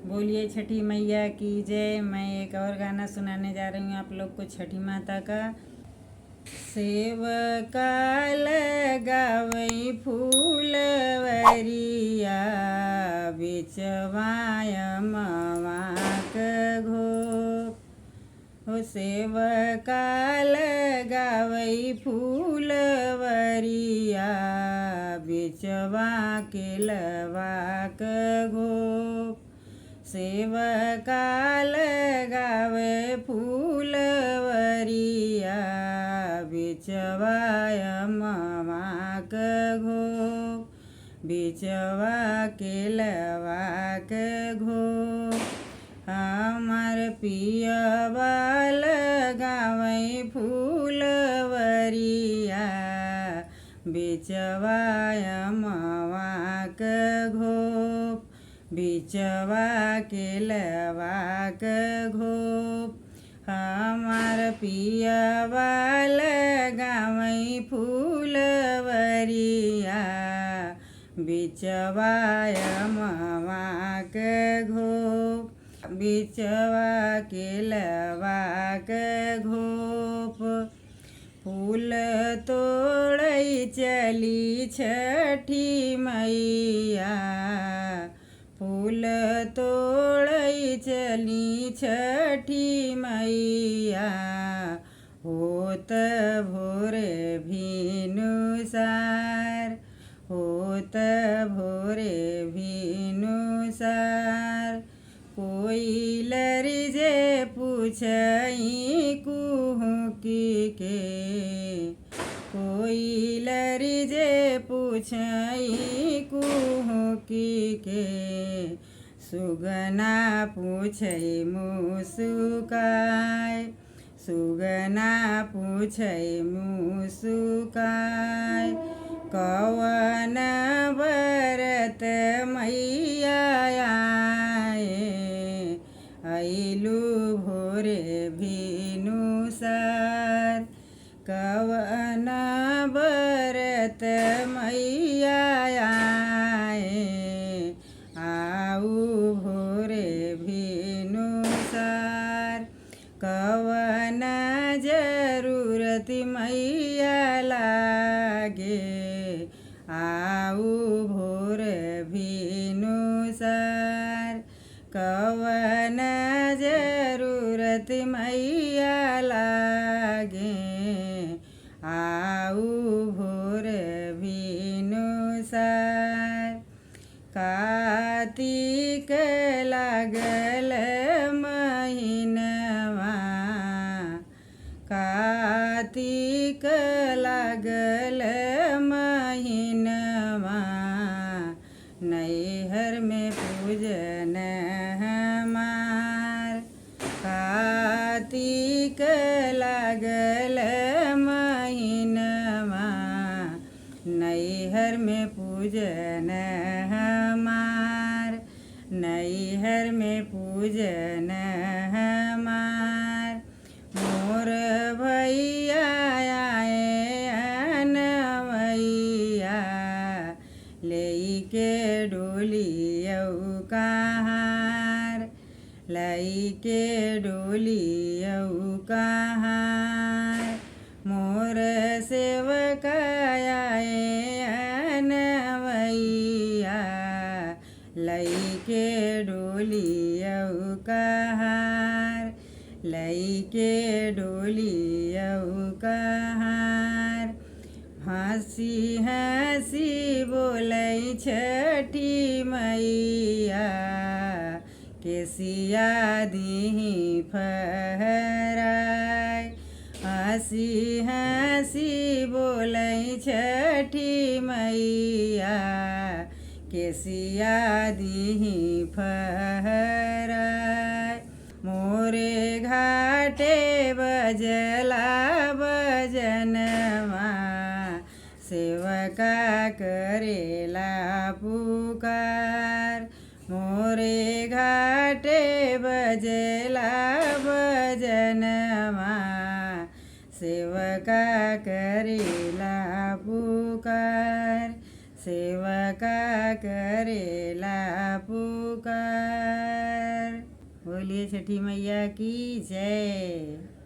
बोलिए छठी मैया की जय। मैं एक और गाना सुनाने जा रही हूँ आप लोग को छठी माता का। सेवका लगावई फूलवरिया बिचवाय मवाक घोप हो। सेवका लगावई फूलवरिया बिचवा के लवाक घोप। सेवका लगावे फूलवरिया बिचवाय मवाक घोप। बिचवा के लवाक घोप। हमार पियवा लगावई फूलवरिया बिचवाय मवाक घोप। बिचवा के लवाक घोप। हमार पियवा लगावई फूलवरिया बिचवाय मवाक घोप। बिचवा के लवाक घोप। फूल तोड़ई चली छठी मैया। फूल तोड़ई चली छठी मैया। होत भोरे भिनुसार। होत भोरे भिनुसार। कोयलर जे पूछई कुहुकी के। कोयलर जे पूछई कुहुकी के। सुगना पूछई मुसुकाय। सुगना पूछई मुसुकाय। कवन बरत मैया आए। अइलू भोरे भिनुसार। कवन बरत मैया आए। आऊ भोरे भिनुसार। कवन जरूरत मैया लागे। आऊ भोर भिनुसार। कवन जरूरत मैया लागे। आऊ भोर भिनुसार। कार्तिक लागल महीनवा। कार्तिक लागल महीनवा। नैहर में पूजन हमार। कार्तिक लागल महीनवा। नैहर में पूजन हमार। नैहर में पूजन हमार। मोर भैया आए अनवैया। लेके डोलियौ कहार। लइके डोलियौ कहार। मोर सेवका आए अनवैया। लइके डोलियौ कहार। लइके डोलियौ कहार। हँसी हँसी बोलै छठी मैया। केसिया दिही फहराय। हँसी हँसी बोलै छठी मैया। केसिया दिही फहराय। मोरे घाटे बजला बजनवा। सेवका करेला पुकार। मोरे घाटे बजला बजनवा। सेवका करेला पुकार। सेवका करेला पुकार। बोलिए छठी मैया की जय।